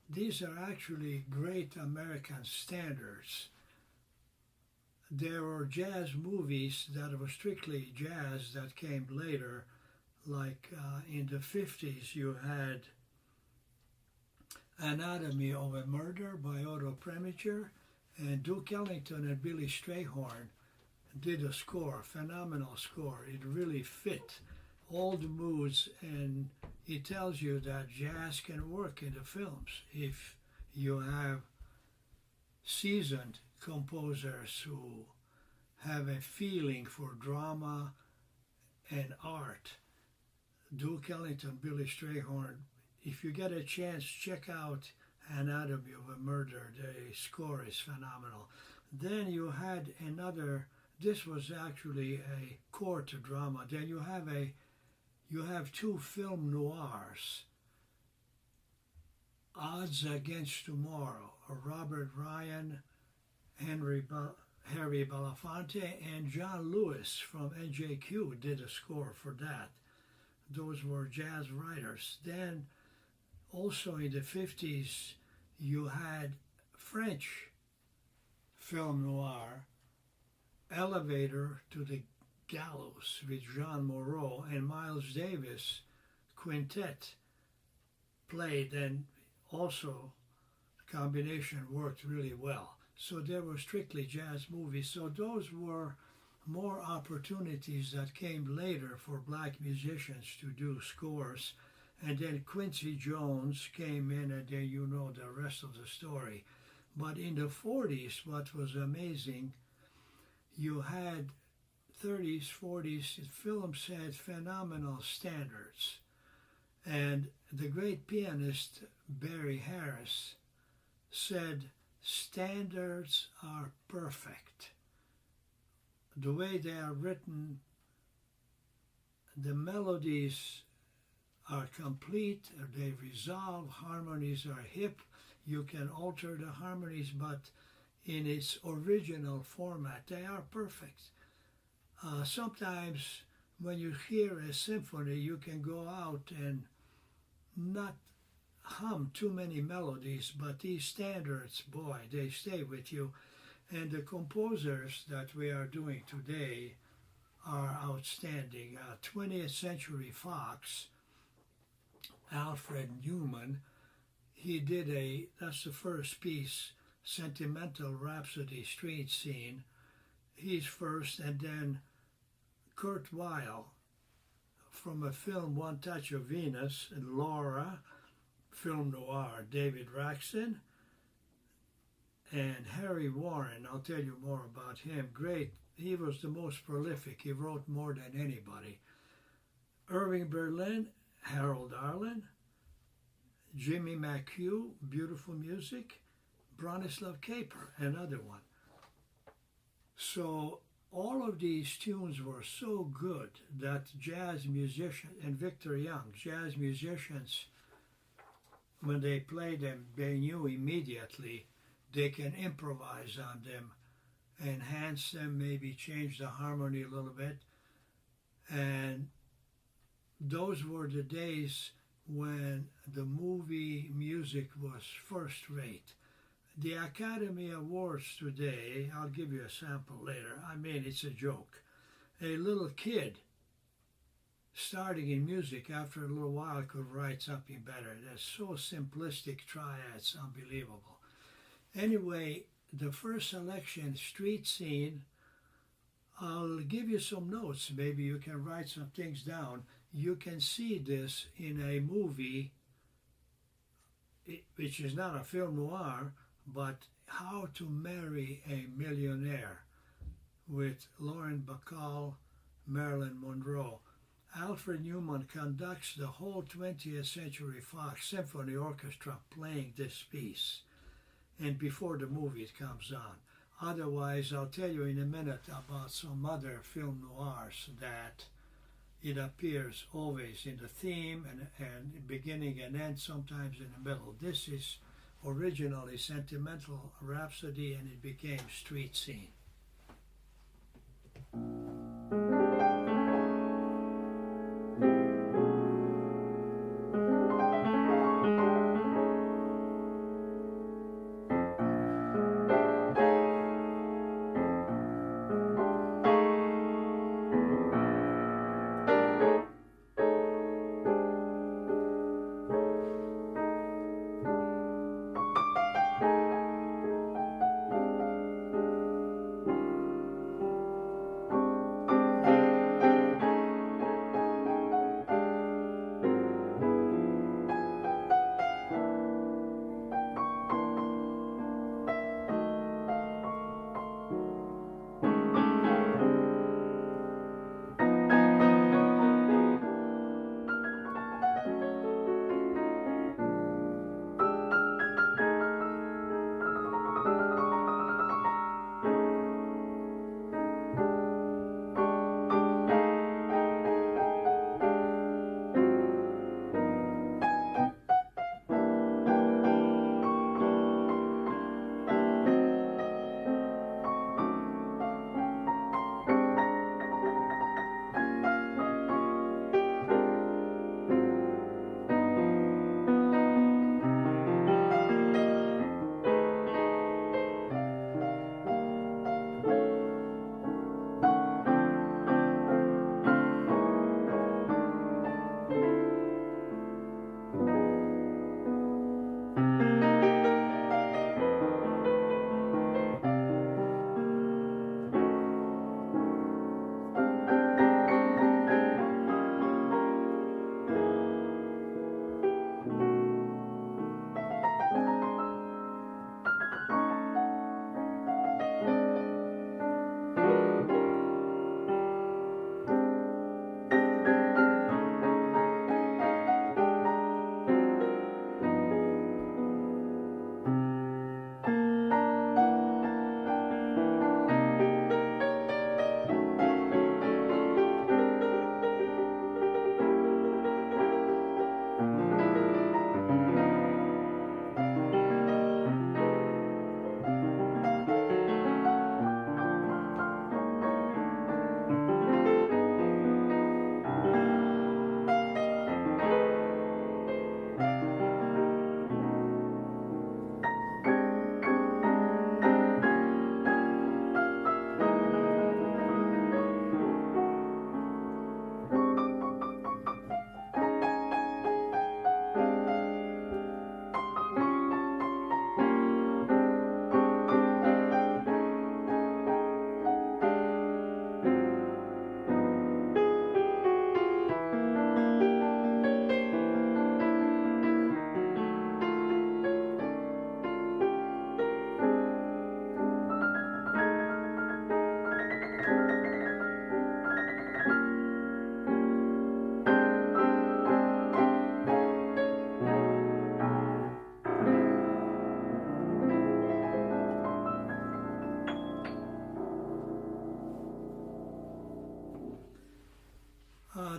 these are actually great American standards. There were jazz movies that were strictly jazz that came later, like in the 50s you had Anatomy of a Murder by Otto Preminger, and Duke Ellington and Billy Strayhorn did a score, phenomenal score. It really fit all the moods, and it tells you that jazz can work in the films if you have seasoned composers who have a feeling for drama and art. Duke Ellington, Billy Strayhorn, if you get a chance, check out Anatomy of a Murder. The score is phenomenal. Then you had another, this was actually a court drama. Then you have two film noirs, Odds Against Tomorrow, Robert Ryan, Harry Belafonte, and John Lewis from NJQ did a score for that. Those were jazz writers. Then also in the 50s, you had French film noir, Elevator to the Gallows with Jean Moreau and Miles Davis quintet played, and also the combination worked really well. So they were strictly jazz movies. So those were more opportunities that came later for black musicians to do scores. And then Quincy Jones came in, and then you know the rest of the story. But in the 40s, what was amazing, you had 30s, 40s, films had phenomenal standards. And the great pianist Barry Harris said, standards are perfect. The way they are written, the melodies are complete, they resolve, harmonies are hip, you can alter the harmonies, but in its original format, they are perfect. Sometimes when you hear a symphony, you can go out and not hum too many melodies, but these standards, boy, they stay with you. And the composers that we are doing today are outstanding. 20th Century Fox, Alfred Newman, he did that's the first piece, Sentimental Rhapsody Street Scene. He's first, and then Kurt Weill from a film One Touch of Venus, and Laura, film noir, David Raxon, and Harry Warren. I'll tell you more about him. Great, he was the most prolific. He wrote more than anybody. Irving Berlin, Harold Arlen, Jimmy McHugh, beautiful music, Bronislaw Kaper, another one. So all of these tunes were so good that jazz musicians, and Victor Young, jazz musicians, when they play them, they knew immediately they can improvise on them, enhance them, maybe change the harmony a little bit. And those were the days when the movie music was first rate. The Academy Awards today, I'll give you a sample later, I mean, it's a joke. A little kid starting in music after a little while could write something better. They're so simplistic triads, unbelievable. Anyway, the first selection, Street Scene, I'll give you some notes. Maybe you can write some things down. You can see this in a movie, which is not a film noir, but How to Marry a Millionaire with Lauren Bacall, Marilyn Monroe. Alfred Newman conducts the whole 20th Century Fox Symphony Orchestra playing this piece, and before the movie comes on. Otherwise, I'll tell you in a minute about some other film noirs that it appears always in the theme and beginning and end, sometimes in the middle. This is originally Sentimental Rhapsody, and it became Street Scene.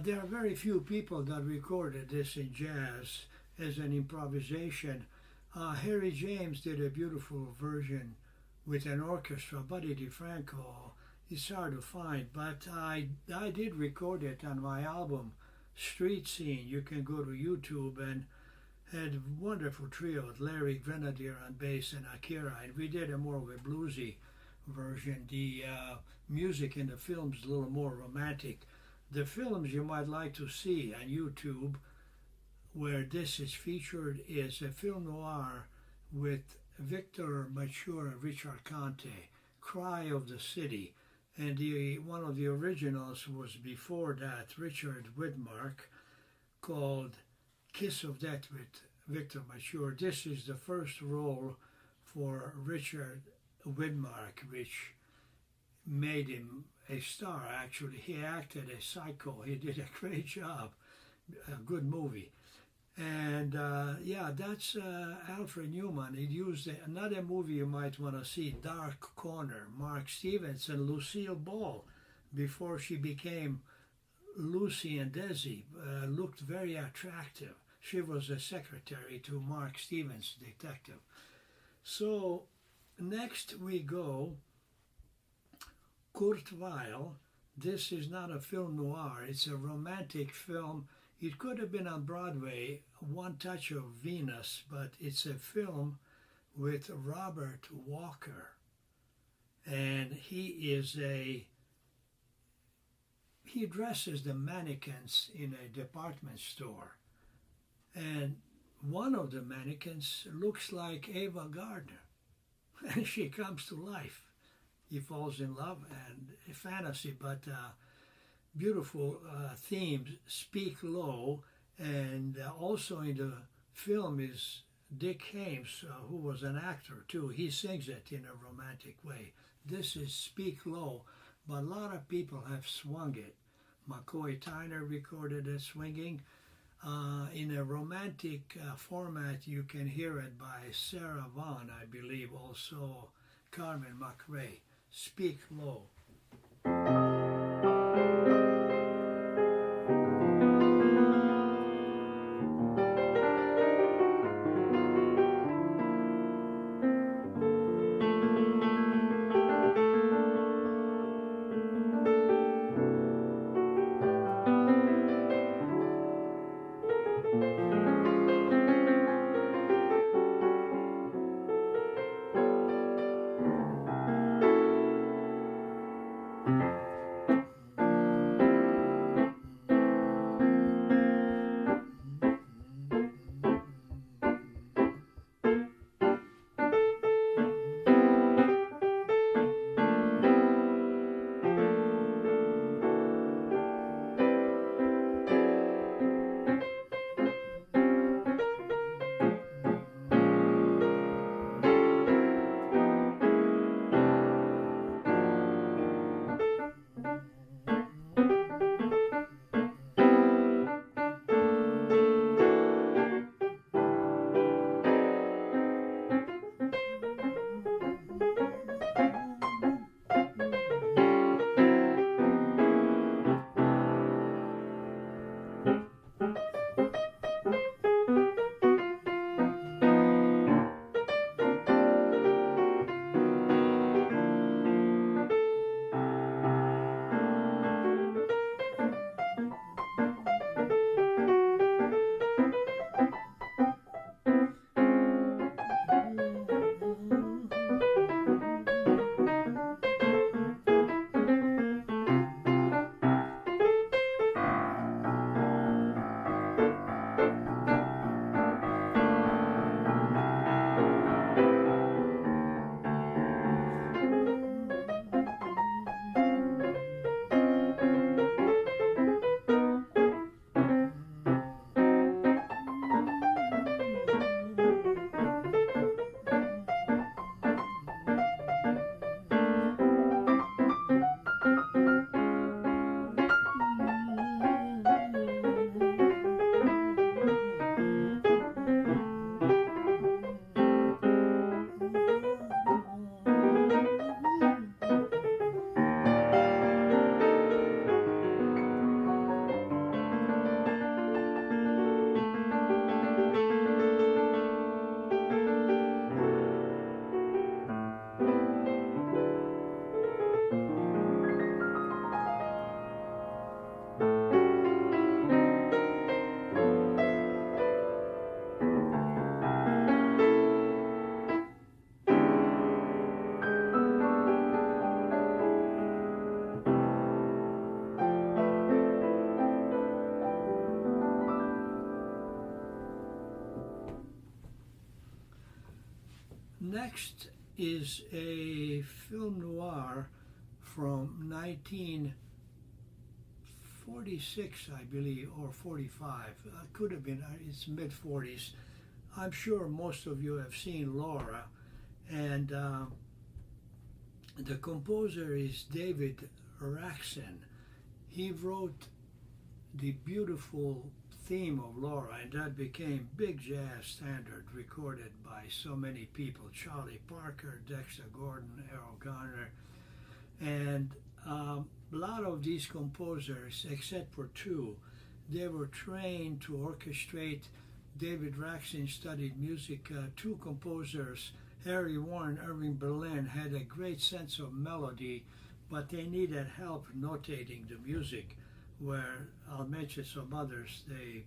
there are very few people that recorded this in jazz as an improvisation. Harry James did a beautiful version with an orchestra. Buddy DeFranco, it's hard to find, but I did record it on my album Street Scene. You can go to YouTube, and had a wonderful trio with Larry Grenadier on bass and Akira, and we did a more of a bluesy version. The music in the film's a little more romantic. The films you might like to see on YouTube where this is featured is a film noir with Victor Mature and Richard Conte, Cry of the City. And one of the originals was before that, Richard Widmark, called Kiss of Death with Victor Mature. This is the first role for Richard Widmark, which made him a star, actually. He acted a psycho. He did a great job. A good movie. And that's Alfred Newman. He used another movie you might want to see, Dark Corner. Mark Stevens and Lucille Ball, before she became Lucy and Desi, looked very attractive. She was a secretary to Mark Stevens, detective. So next we go, Kurt Weill. This is not a film noir, it's a romantic film. It could have been on Broadway, One Touch of Venus, but it's a film with Robert Walker. And he dresses the mannequins in a department store. And one of the mannequins looks like Ava Gardner. And she comes to life. He falls in love, and a fantasy, but beautiful themes, Speak Low. And also in the film is Dick Hames, who was an actor too. He sings it in a romantic way. This is Speak Low, but a lot of people have swung it. McCoy Tyner recorded it swinging. In a romantic format, you can hear it by Sarah Vaughan, I believe, also Carmen McRae. Speak Low. Next is a film noir from 1946, I believe, or 45. Could have been, it's mid 40s. I'm sure most of you have seen Laura, and the composer is David Raksin. He wrote the beautiful theme of Laura, and that became big jazz standard, recorded by so many people: Charlie Parker, Dexter Gordon, Errol Garner, and a lot of these composers, except for two, they were trained to orchestrate. David Raksin studied music. Two composers, Harry Warren, Irving Berlin, had a great sense of melody, but they needed help notating the music, where I'll mention some others. They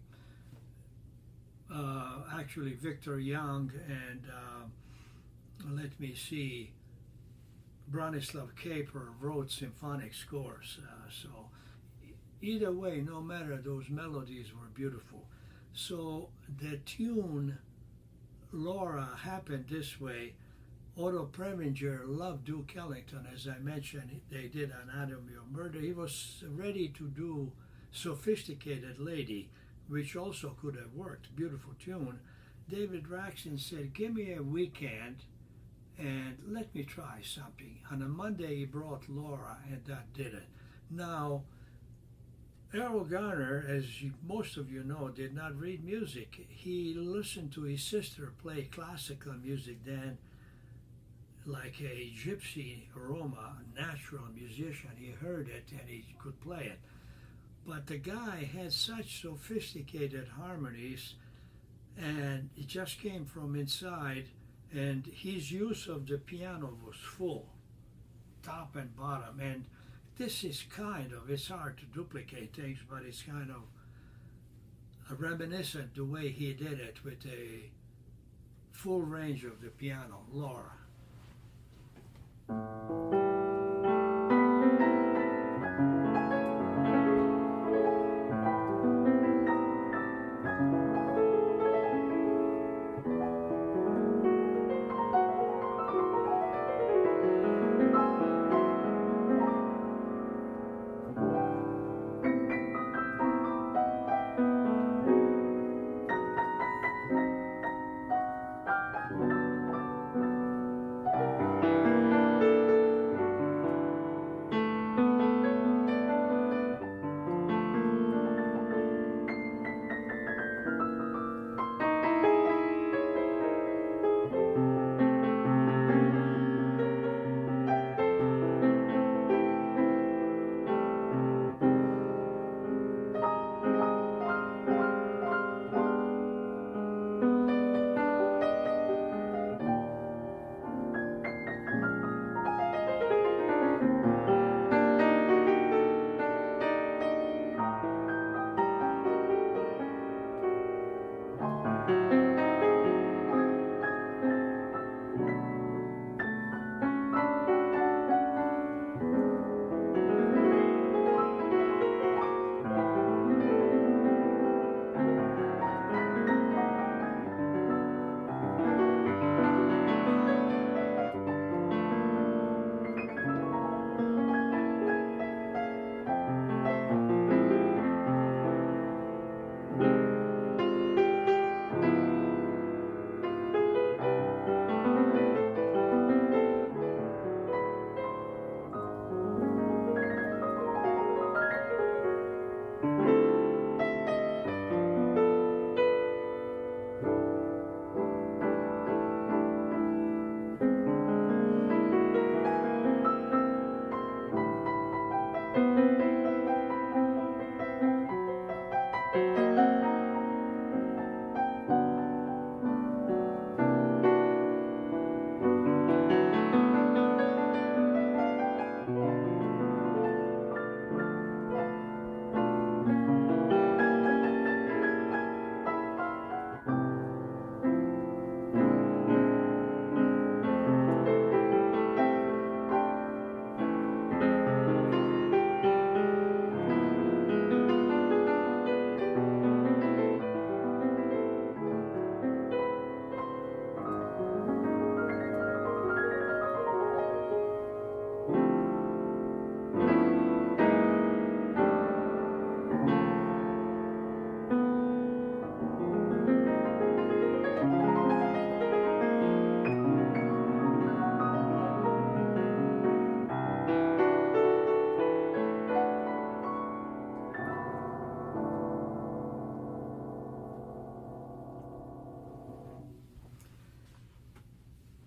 actually Victor Young and let me see, Bronislaw Kaper wrote symphonic scores. So either way, no matter, those melodies were beautiful. So the tune Laura happened this way. Otto Preminger loved Duke Ellington, as I mentioned. They did Anatomy of Murder. He was ready to do Sophisticated Lady, which also could have worked. Beautiful tune. David Raksin said, give me a weekend and let me try something. On a Monday he brought Laura, and that did it. Now, Errol Garner, as most of you know, did not read music. He listened to his sister play classical music then, like a gypsy Roma, natural musician. He heard it and he could play it. But the guy had such sophisticated harmonies, and it just came from inside, and his use of the piano was full, top and bottom. And this is it's hard to duplicate things, but it's kind of reminiscent the way he did it with a full range of the piano. Laura.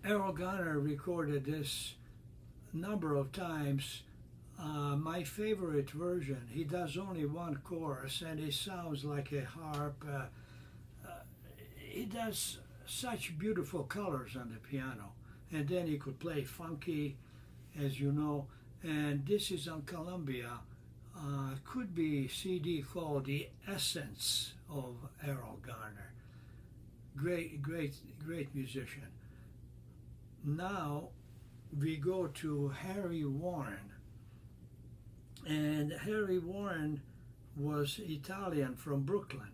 Errol Garner recorded this number of times. My favorite version, he does only one chorus and it sounds like a harp. He does such beautiful colors on the piano. And then he could play funky, as you know. And this is on Columbia. Could be CD called The Essence of Errol Garner. Great, great, great musician. Now we go to Harry Warren. And Harry Warren was Italian from Brooklyn.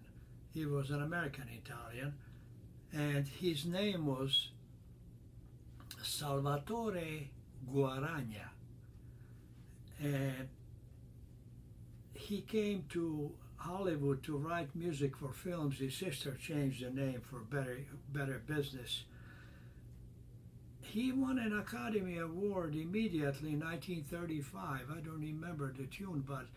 He was an American Italian. And his name was Salvatore Guaragna. And he came to Hollywood to write music for films. His sister changed the name for better business. He won an Academy Award immediately in 1935. I don't remember the tune, but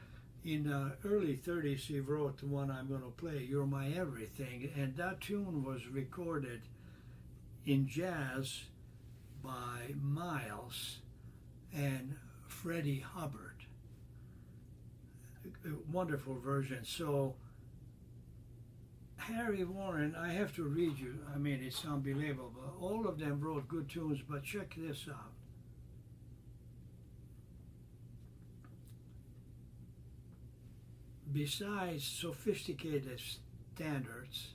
in the early 30s he wrote the one I'm going to play, You're My Everything, and that tune was recorded in jazz by Miles and Freddie Hubbard. A wonderful version. So Harry Warren, I have to read you, I mean, it's unbelievable. All of them wrote good tunes, but check this out. Besides sophisticated standards,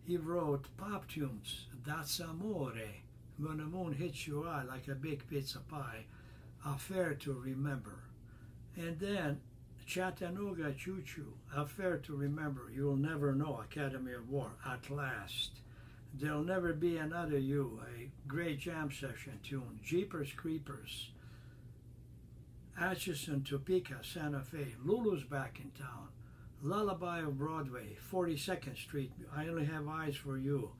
he wrote pop tunes. That's Amore, When the Moon Hits Your Eye Like a Big Pizza Pie, Affair to Remember. And then Chattanooga Choo Choo, Affair to Remember, You'll Never Know, Academy Award, At Last. There'll Never Be Another You, a great jam session tune. Jeepers Creepers, Atchison, Topeka, Santa Fe, Lulu's Back in Town, Lullaby of Broadway, 42nd Street, I Only Have Eyes for You,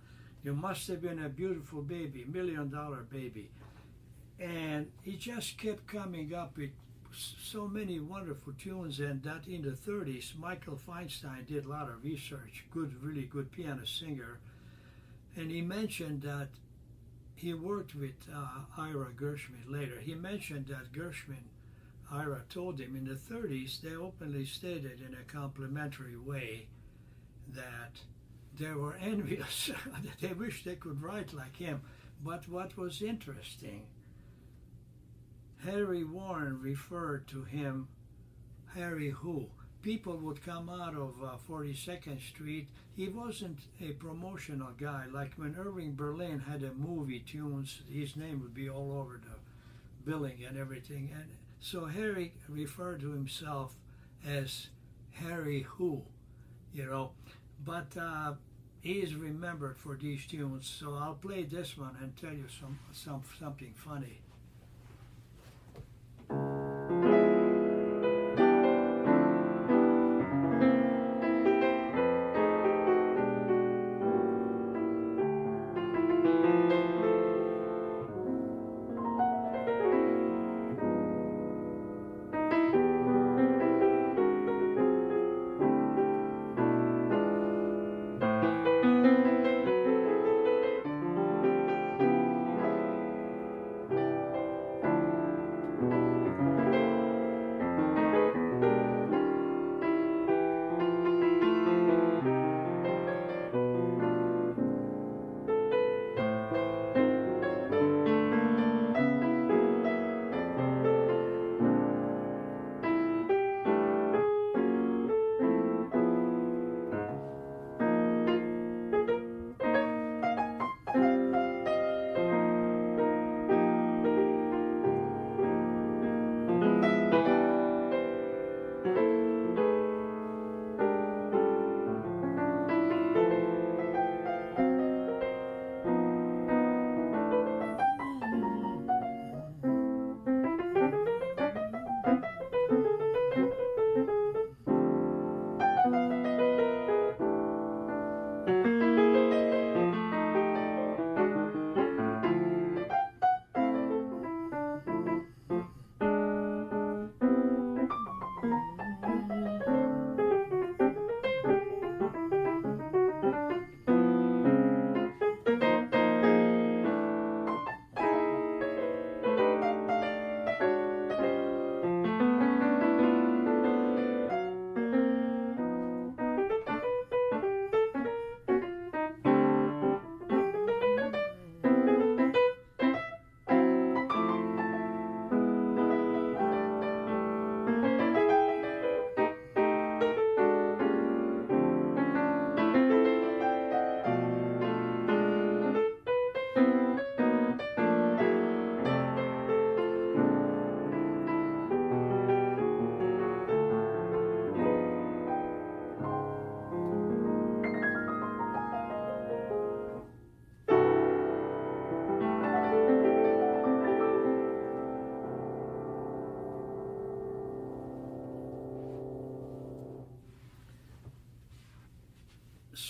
You Must Have Been a Beautiful Baby, $1 Million Baby. And he just kept coming up with so many wonderful tunes, and that in the 30s, Michael Feinstein did a lot of research, really good piano singer, and he mentioned that he worked with Ira Gershwin later. He mentioned that Ira told him in the 30s, they openly stated in a complimentary way that they were envious, that they wished they could write like him. But what was interesting, Harry Warren referred to him, Harry who? People would come out of 42nd Street. He wasn't a promotional guy. Like when Irving Berlin had a movie tunes, his name would be all over the billing and everything. And so Harry referred to himself as Harry who, you know. But he is remembered for these tunes. So I'll play this one and tell you something funny.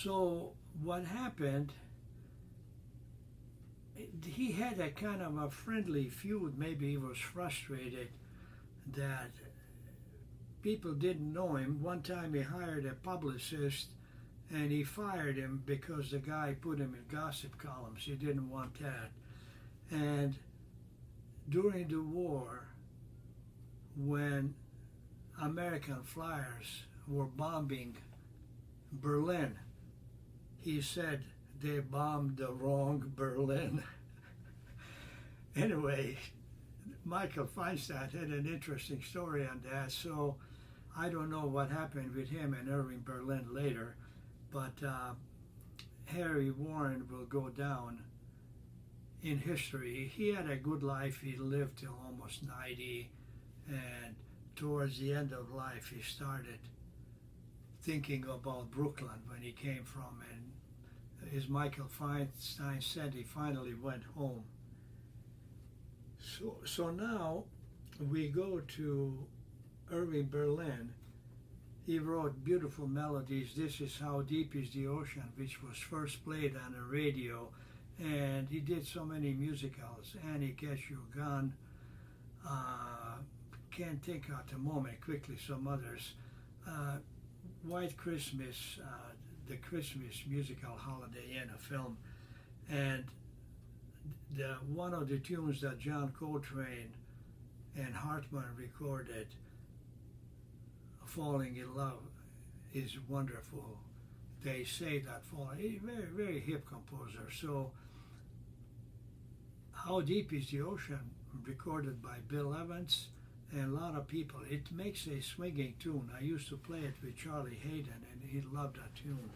So what happened, he had a kind of a friendly feud. Maybe he was frustrated that people didn't know him. One time he hired a publicist and he fired him because the guy put him in gossip columns. He didn't want that. And during the war, when American flyers were bombing Berlin, he said they bombed the wrong Berlin. Anyway, Michael Feinstein had an interesting story on that, so I don't know what happened with him and Irving Berlin later, but Harry Warren will go down in history. He had a good life. He lived till almost 90, and towards the end of life he started thinking about Brooklyn when he came from, and as Michael Feinstein said, he finally went home. So now we go to Irving Berlin. He wrote beautiful melodies. This Is How Deep Is the Ocean, which was first played on the radio, and he did so many musicals. Annie, Get Your Gun. Can't think at the moment quickly some others. White Christmas, the Christmas musical Holiday Inn, a film, and one of the tunes that John Coltrane and Hartman recorded, Falling in Love, is wonderful. They say that he's a very, very hip composer. So How Deep Is the Ocean, recorded by Bill Evans and a lot of people. It makes a swinging tune. I used to play it with Charlie Hayden, and he loved that tune.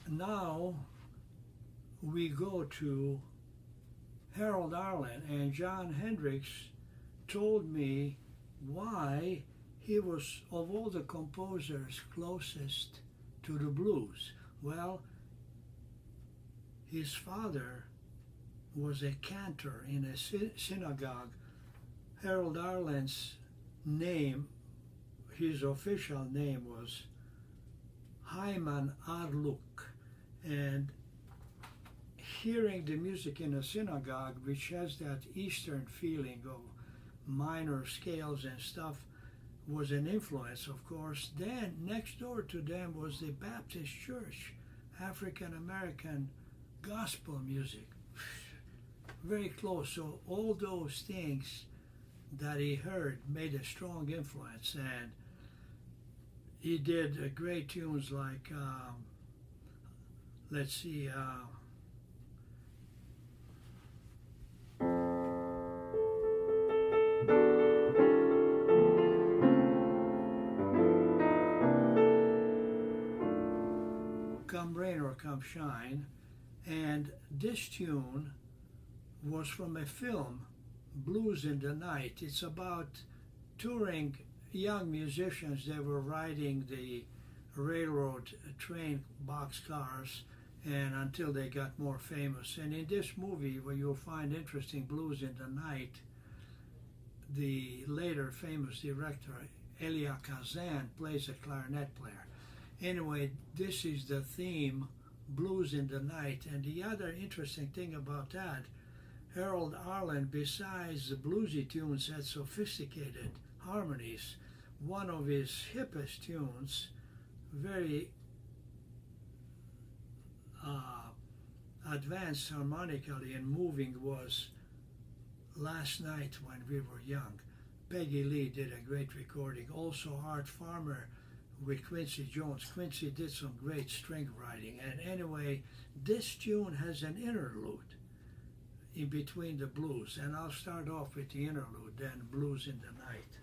Now we go to Harold Arlen, and Jon Hendricks told me why he was, of all the composers, closest to the blues. Well, his father was a cantor in a synagogue. Harold Arlen's name, his official name was Hyman Arluk, and hearing the music in a synagogue, which has that Eastern feeling of minor scales and stuff, was an influence, of course. Then next door to them was the Baptist Church, African American gospel music, very close. So all those things that he heard made a strong influence, and he did great tunes like, let's see, Come Rain or Come Shine, and this tune was from a film, Blues in the Night. It's about touring young musicians. They were riding the railroad train boxcars and until they got more famous. And in this movie, where you'll find interesting, Blues in the Night, the later famous director Elia Kazan plays a clarinet player. Anyway, this is the theme, Blues in the Night. And the other interesting thing about that, Harold Arlen, besides the bluesy tunes, had sophisticated harmonies. One of his hippest tunes, very advanced harmonically and moving, was Last Night When We Were Young. Peggy Lee did a great recording. Also Art Farmer with Quincy Jones. Quincy did some great string writing. And anyway, this tune has an interlude in between the blues. And I'll start off with the interlude, then Blues in the Night.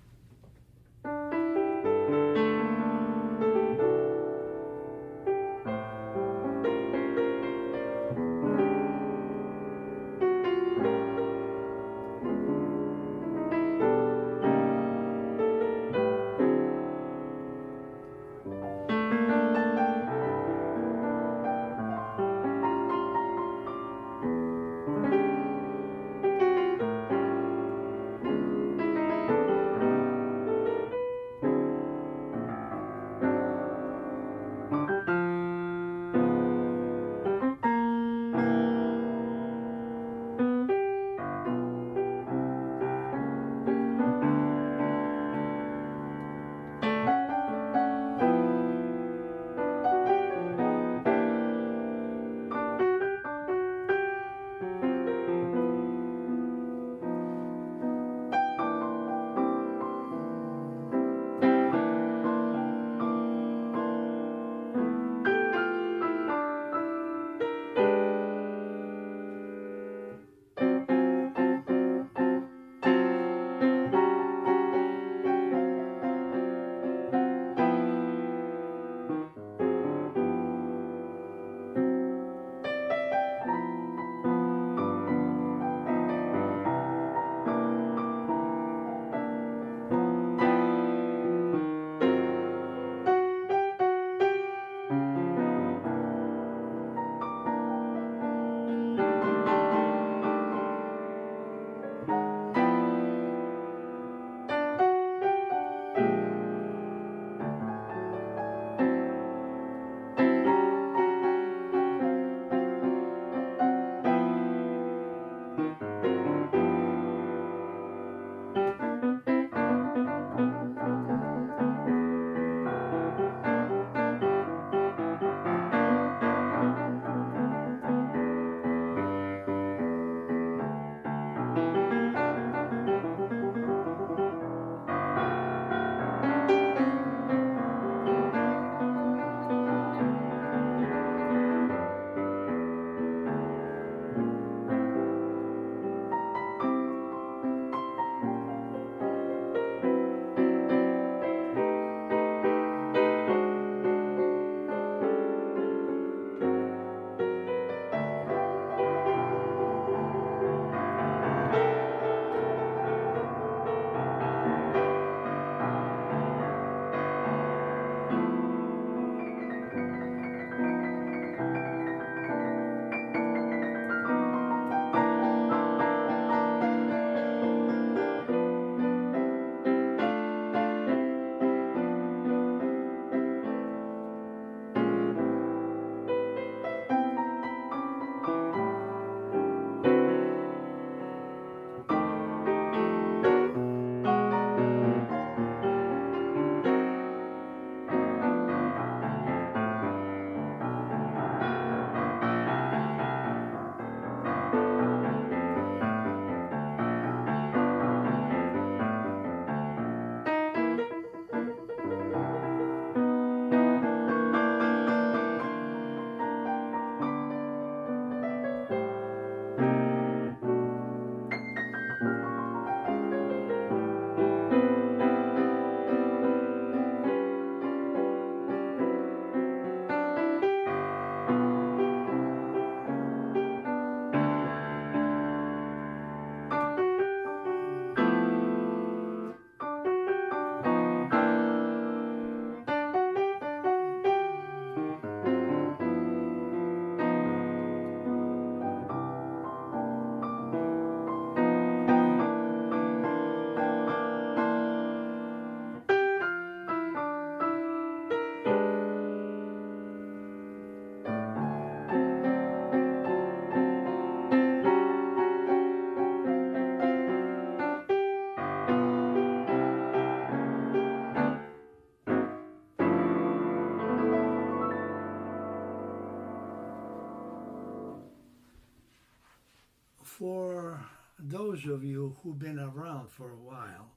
For those of you who've been around for a while,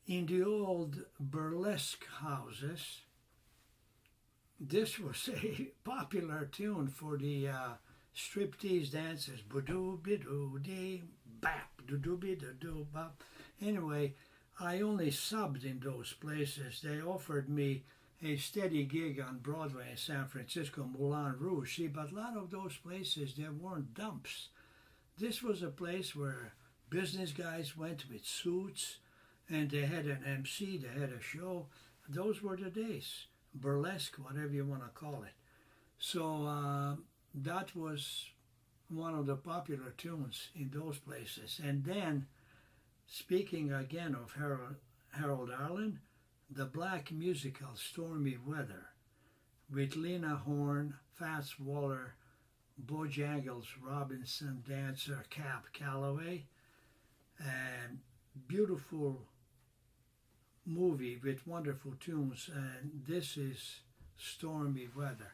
in the old burlesque houses, this was a popular tune for the striptease dances. Ba-doo, be-doo, dee, bap, doo-doo, be-doo, bap. Anyway, I only subbed in those places. They offered me a steady gig on Broadway in San Francisco, Moulin Rouge. See, but a lot of those places, they weren't dumps. This was a place where business guys went with suits, and they had an MC, they had a show. Those were the days. Burlesque, whatever you want to call it. So that was one of the popular tunes in those places. And then, speaking again of Harold Arlen, the black musical Stormy Weather with Lena Horne, Fats Waller, Bojangles Robinson dancer Cab Calloway, and beautiful movie with wonderful tunes, and this is Stormy Weather.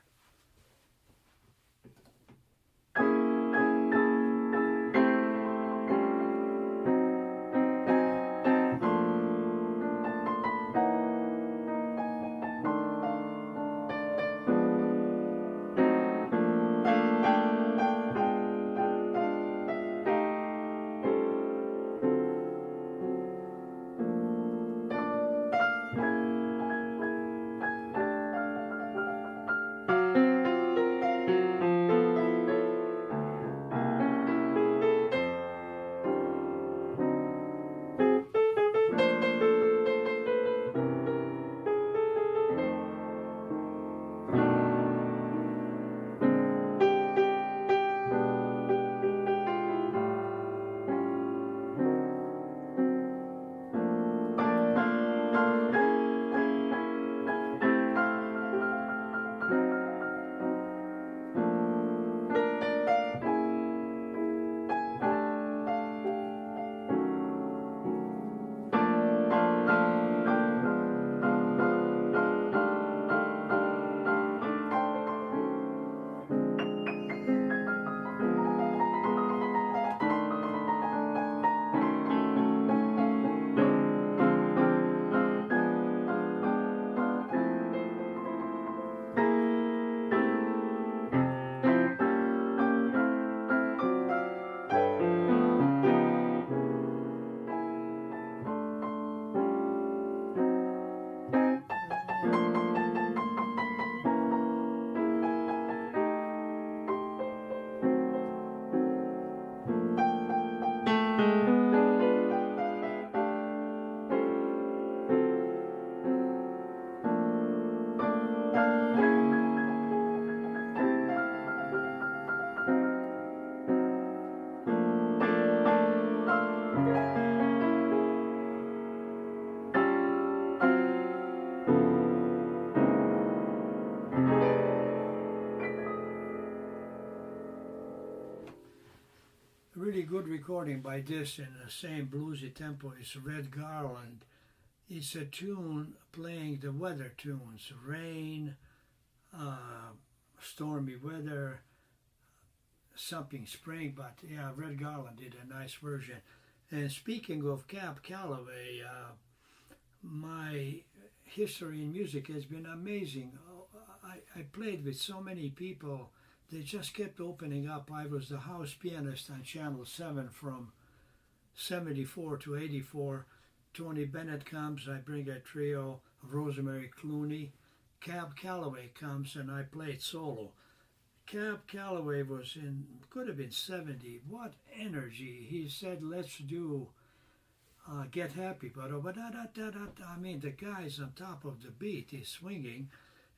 Really good recording by this in the same bluesy tempo as Red Garland. It's a tune playing the weather tunes, rain, stormy weather, something spring, but yeah, Red Garland did a nice version. And speaking of Cab Calloway, my history in music has been amazing. I played with so many people. They just kept opening up. I was the house pianist on Channel 7 from 74 to 84. Tony Bennett comes, I bring a trio of Rosemary Clooney. Cab Calloway comes and I played solo. Cab Calloway was could have been 70. What energy. He said, let's do Get Happy. But I mean, the guy's on top of the beat. He's swinging.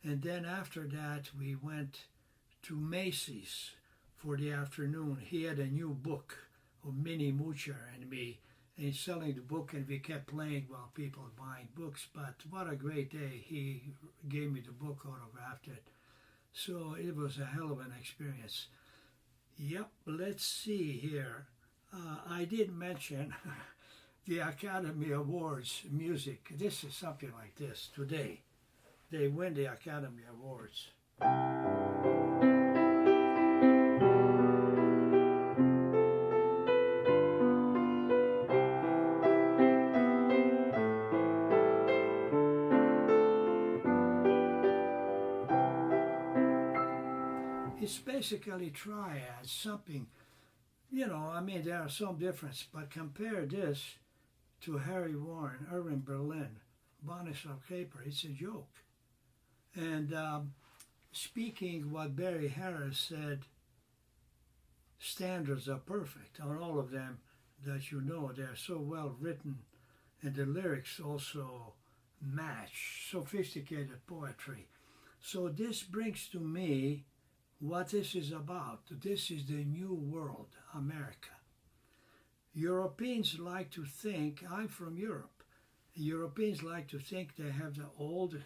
And then after that, we went to Macy's for the afternoon. He had a new book of Minnie Moocher and me, and he's selling the book, and we kept playing while people were buying books. But what a great day. He gave me the book, autographed it. So it was a hell of an experience. Yep, let's see here. I did mention the Academy Awards music. This is something like this today. They win the Academy Awards. It's basically triad, something, I mean, there are some differences, but compare this to Harry Warren, Irving Berlin, Boniface Caper, it's a joke. And speaking what Barry Harris said, standards are perfect on all of them that they're so well written, and the lyrics also match sophisticated poetry. So this brings to me what this is about. This is the new world, America. Europeans like to think, I'm from Europe, Europeans like to think they have the old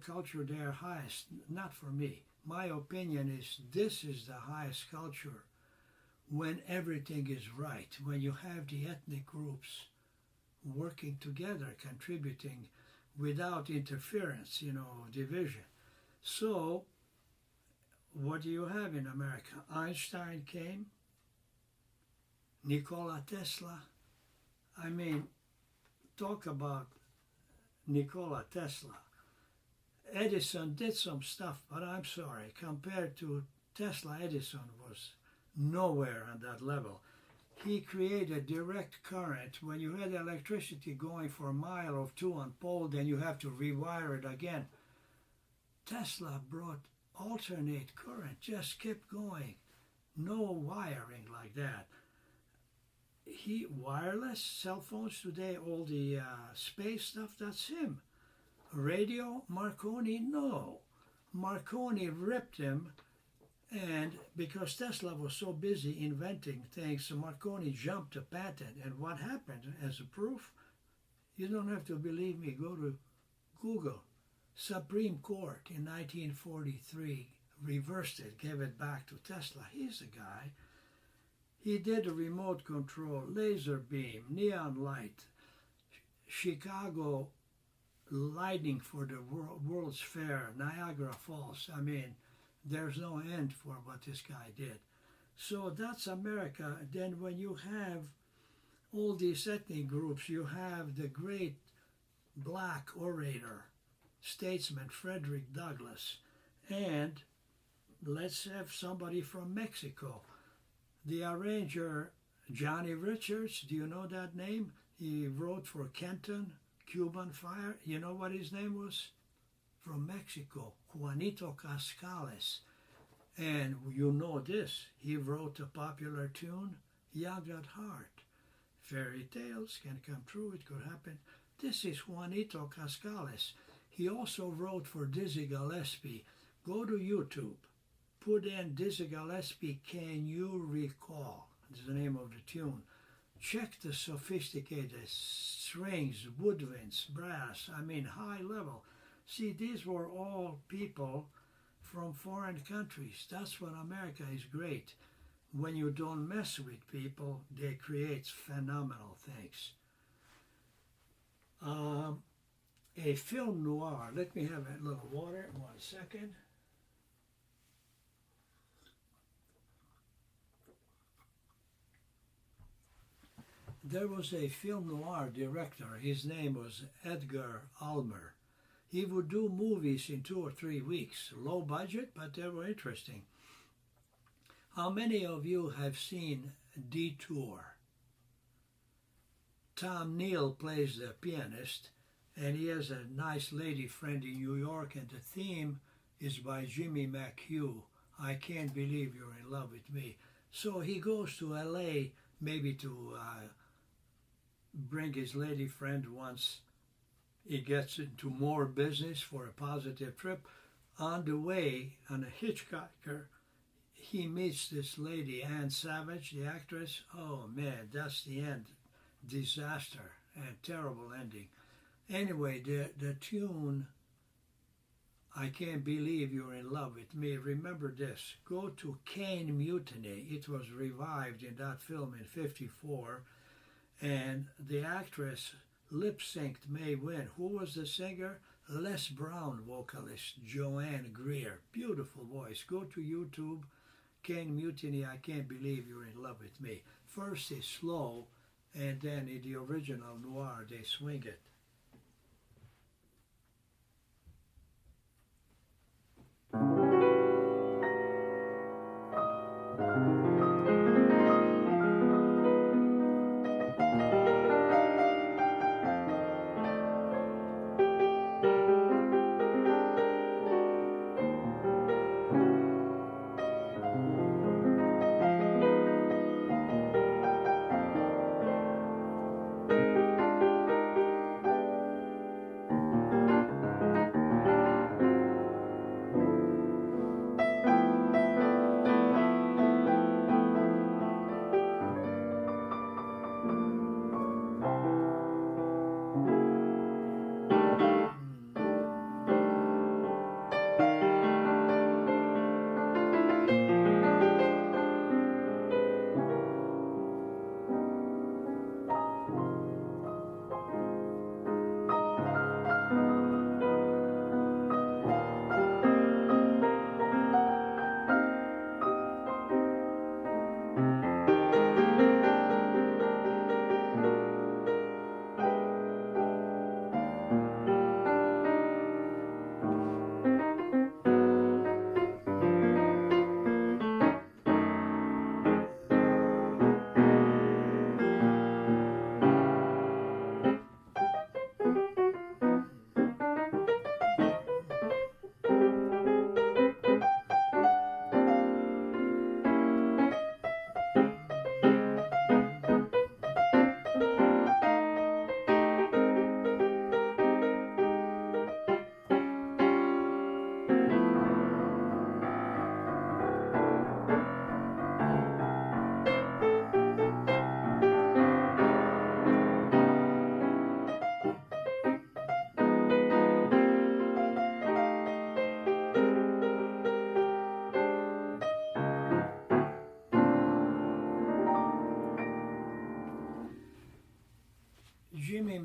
culture, their highest. Not for me. My opinion is this is the highest culture when everything is right, when you have the ethnic groups working together, contributing without interference, division. So, what do you have in America? Einstein came, Nikola Tesla. I mean, talk about Nikola Tesla. Edison did some stuff, but I'm sorry, compared to Tesla, Edison was nowhere on that level. He created direct current. When you had electricity going for a mile or two on pole, then you have to rewire it again. Tesla brought alternate current, just kept going. No wiring like that. Wireless cell phones today, all the space stuff, that's him. Radio, Marconi, no. Marconi ripped him, and because Tesla was so busy inventing things, Marconi jumped the patent. And what happened as a proof? You don't have to believe me, go to Google. Supreme Court in 1943 reversed it, gave it back to Tesla. He's the guy. He did a remote control, laser beam, neon light, Chicago lighting for the World's Fair, Niagara Falls. I mean, there's no end for what this guy did. So that's America. Then when you have all these ethnic groups, you have the great black orator, statesman Frederick Douglass, and let's have somebody from Mexico. The arranger, Johnny Richards, do you know that name? He wrote for Kenton, Cuban Fire. You know what his name was? From Mexico, Juanito Cascales. And you know this, he wrote a popular tune, Young at Heart. Fairy tales can come true, it could happen. This is Juanito Cascales. He also wrote for Dizzy Gillespie. Go to YouTube. Put in Dizzy Gillespie, Can You Recall? Is the name of the tune. Check the sophisticated strings, woodwinds, brass, I mean high level. See, these were all people from foreign countries. That's what America is great. When you don't mess with people, they create phenomenal things. A film noir. Let me have a little water, 1 second. There was a film noir director. His name was Edgar Ulmer. He would do movies in 2 or 3 weeks. Low budget, but they were interesting. How many of you have seen Detour? Tom Neal plays the pianist, and he has a nice lady friend in New York, and the theme is by Jimmy McHugh, I Can't Believe You're in Love with Me. So he goes to LA maybe to bring his lady friend once he gets into more business for a positive trip. On the way, on a hitchhiker, he meets this lady, Ann Savage, the actress. Oh man, that's the end. Disaster and terrible ending. Anyway, the tune, I Can't Believe You're in Love with Me. Remember this. Go to Cane Mutiny. It was revived in that film in '54. And the actress lip-synced May Win. Who was the singer? Les Brown vocalist, Joanne Greer. Beautiful voice. Go to YouTube, Cane Mutiny, I Can't Believe You're in Love with Me. First it's slow, and then in the original noir, they swing it.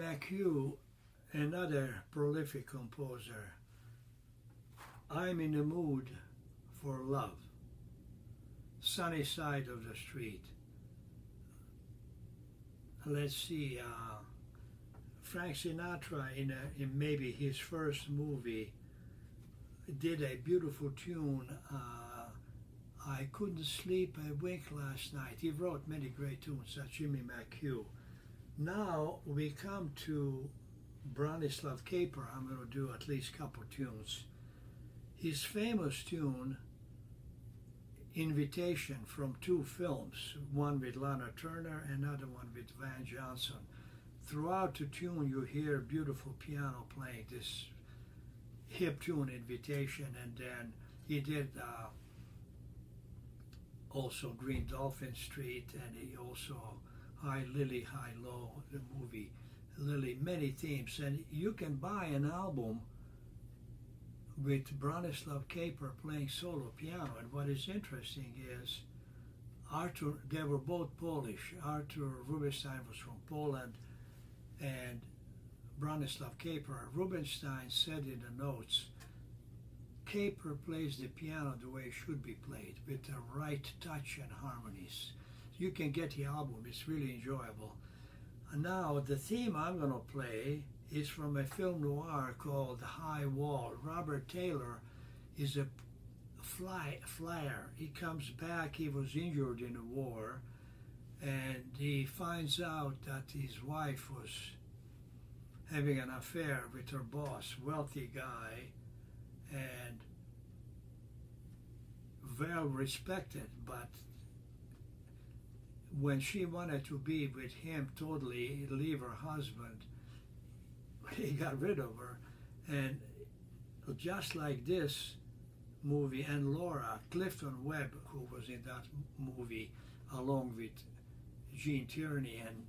McHugh, another prolific composer. I'm in the mood for love. Sunny side of the street. Let's see, Frank Sinatra in maybe his first movie did a beautiful tune, I couldn't sleep a wink last night. He wrote many great tunes, such Jimmy McHugh. Now we come to Branislav Kaper. I'm going to do at least a couple tunes. His famous tune, Invitation, from two films, one with Lana Turner, another one with Van Johnson. Throughout the tune you hear beautiful piano playing this hip tune, Invitation, and then he did also Green Dolphin Street, and he also High Lily, High Low, the movie Lily, many themes. And you can buy an album with Branislav Kaper playing solo piano. And what is interesting is Artur, they were both Polish. Artur Rubinstein was from Poland, and Branislav Kaper. Rubinstein said in the notes, Kaper plays the piano the way it should be played, with the right touch and harmonies. You can get the album, it's really enjoyable. And now the theme I'm going to play is from a film noir called The High Wall. Robert Taylor is a flyer. He comes back, he was injured in the war, and he finds out that his wife was having an affair with her boss, wealthy guy, and well respected, but when she wanted to be with him totally, leave her husband, he got rid of her. And just like this movie, and Laura, Clifton Webb, who was in that movie along with Gene Tierney, and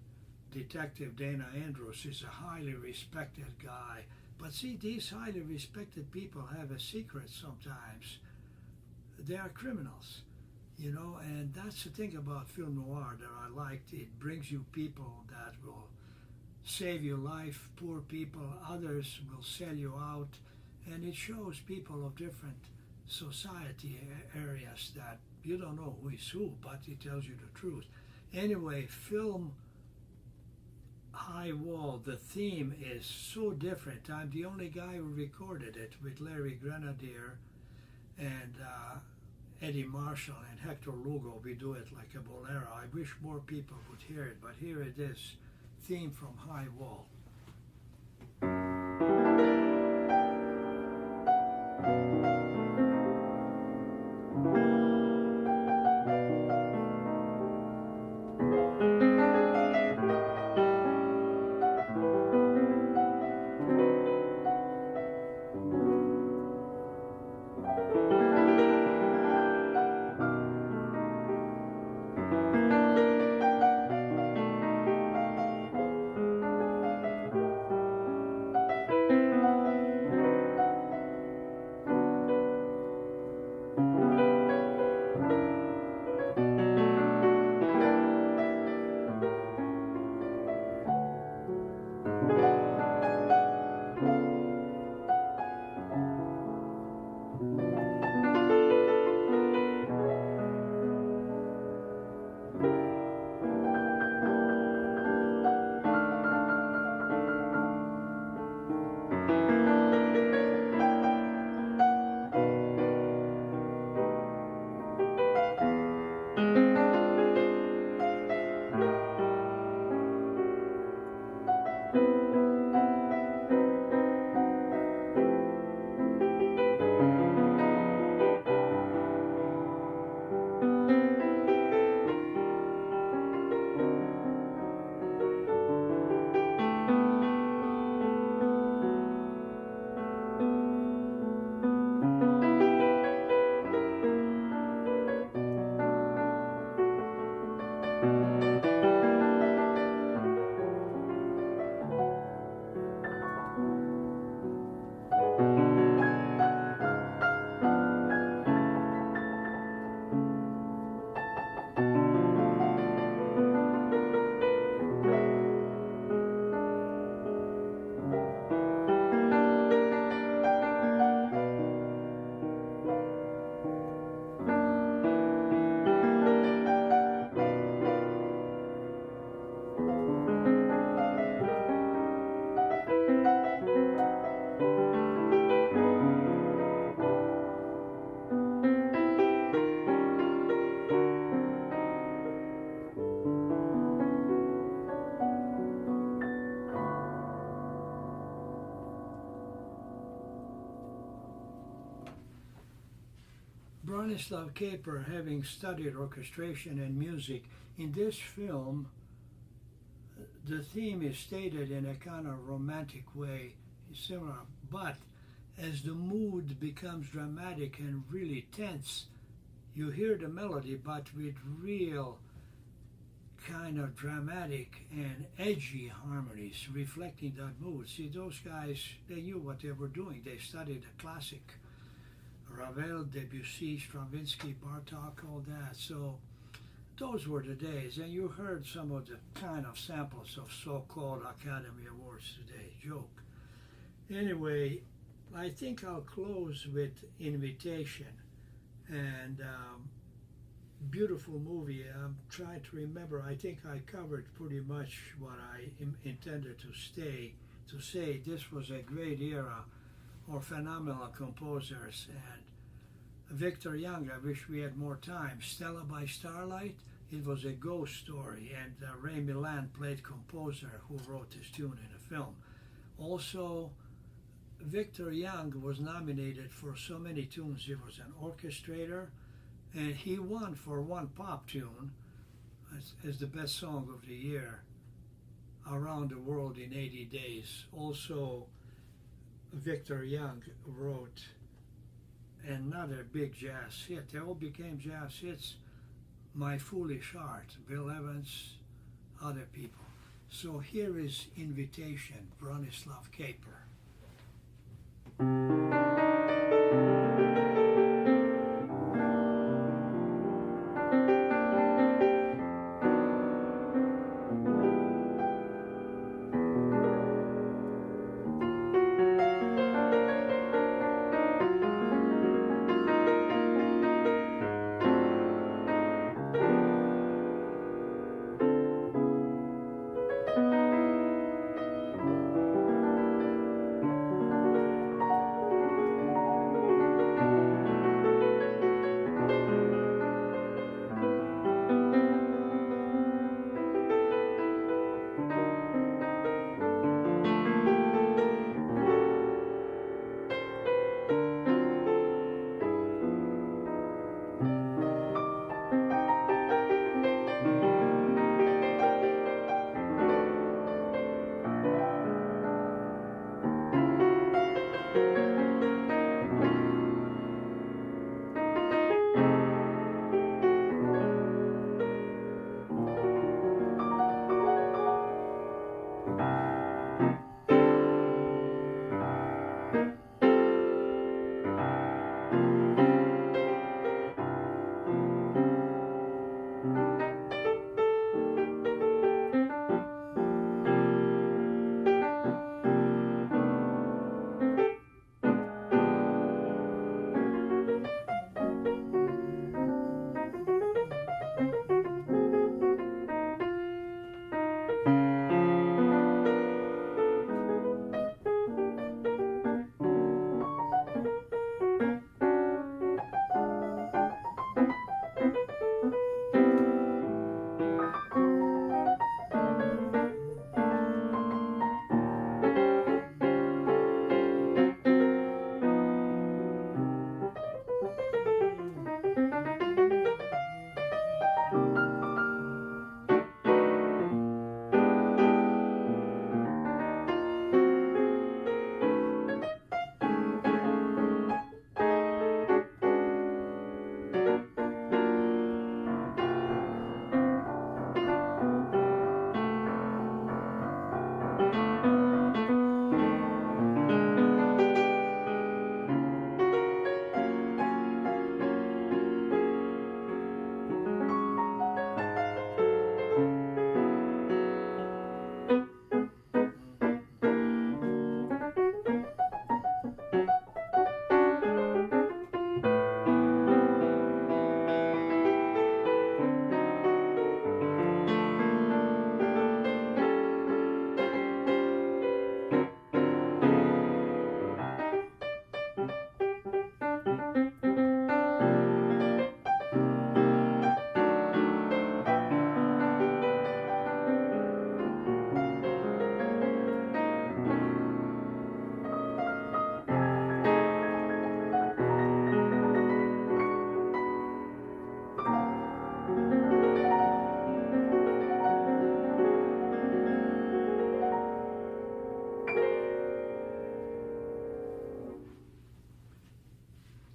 Detective Dana Andrews is a highly respected guy. But see, these highly respected people have a secret sometimes. They are criminals, you know, and that's the thing about film noir that I liked. It brings you people that will save your life, poor people, others will sell you out, and it shows people of different society areas that you don't know who is who, but it tells you the truth. Anyway, film High Wall, the theme is so different. I'm the only guy who recorded it, with Larry Grenadier and Eddie Marshall and Hector Lugo. We do it like a bolero. I wish more people would hear it, but here it is, theme from High Wall. Bronislaw Kaper, having studied orchestration and music, in this film, the theme is stated in a kind of romantic way, similar, but as the mood becomes dramatic and really tense, you hear the melody, but with real kind of dramatic and edgy harmonies reflecting that mood. See, those guys, they knew what they were doing. They studied the classic, Ravel, Debussy, Stravinsky, Bartok, all that. So those were the days. And you heard some of the kind of samples of so-called Academy Awards today. Joke. Anyway, I think I'll close with Invitation. And beautiful movie. I'm trying to remember. I think I covered pretty much what I intended to say. This was a great era for phenomenal composers. And Victor Young, I wish we had more time. Stella by Starlight, it was a ghost story. And Ray Milland played composer who wrote this tune in the film. Also, Victor Young was nominated for so many tunes. He was an orchestrator, and he won for one pop tune as the best song of the year, Around the World in 80 Days. Also, Victor Young wrote another big jazz hit. They all became jazz hits. My Foolish Heart, Bill Evans, other people. So here is Invitation, Bronislaw Kaper.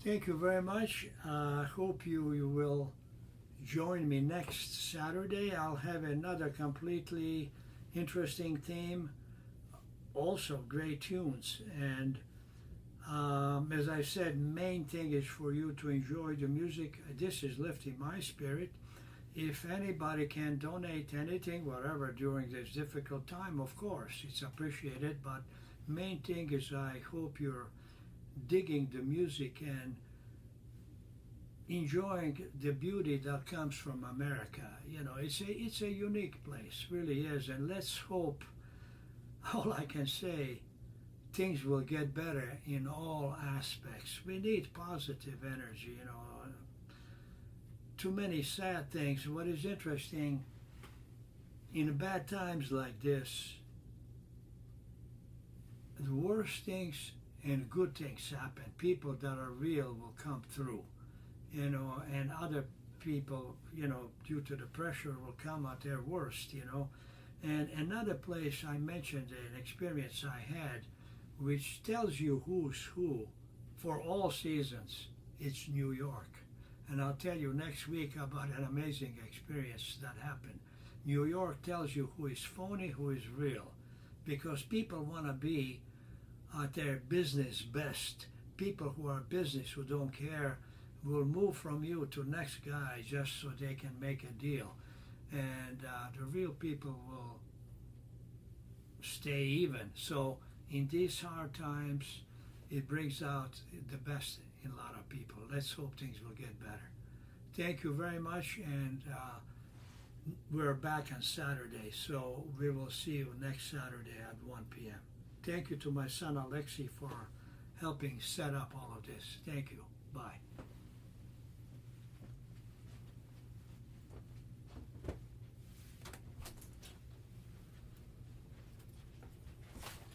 Thank you very much. I hope you will join me next Saturday. I'll have another completely interesting theme, also great tunes. And as I said, main thing is for you to enjoy the music. This is lifting my spirit. If anybody can donate anything, whatever, during this difficult time, of course, it's appreciated. But main thing is I hope you're digging the music and enjoying the beauty that comes from America. You know, it's a unique place, really is. And let's hope, all I can say, things will get better in all aspects. We need positive energy, you know. Too many sad things. What is interesting, in bad times like this, the worst things and good things happen. People that are real will come through, you know, and other people, you know, due to the pressure will come at their worst, you know. And another place I mentioned, an experience I had, which tells you who's who for all seasons, it's New York. And I'll tell you next week about an amazing experience that happened. New York tells you who is phony, who is real, because people want to be at their business best. People who are business, who don't care, will move from you to next guy just so they can make a deal. And the real people will stay even. So in these hard times, it brings out the best in a lot of people. Let's hope things will get better. Thank you very much, and we're back on Saturday, so we will see you next Saturday at 1 p.m. Thank you to my son Alexei for helping set up all of this. Thank you. Bye.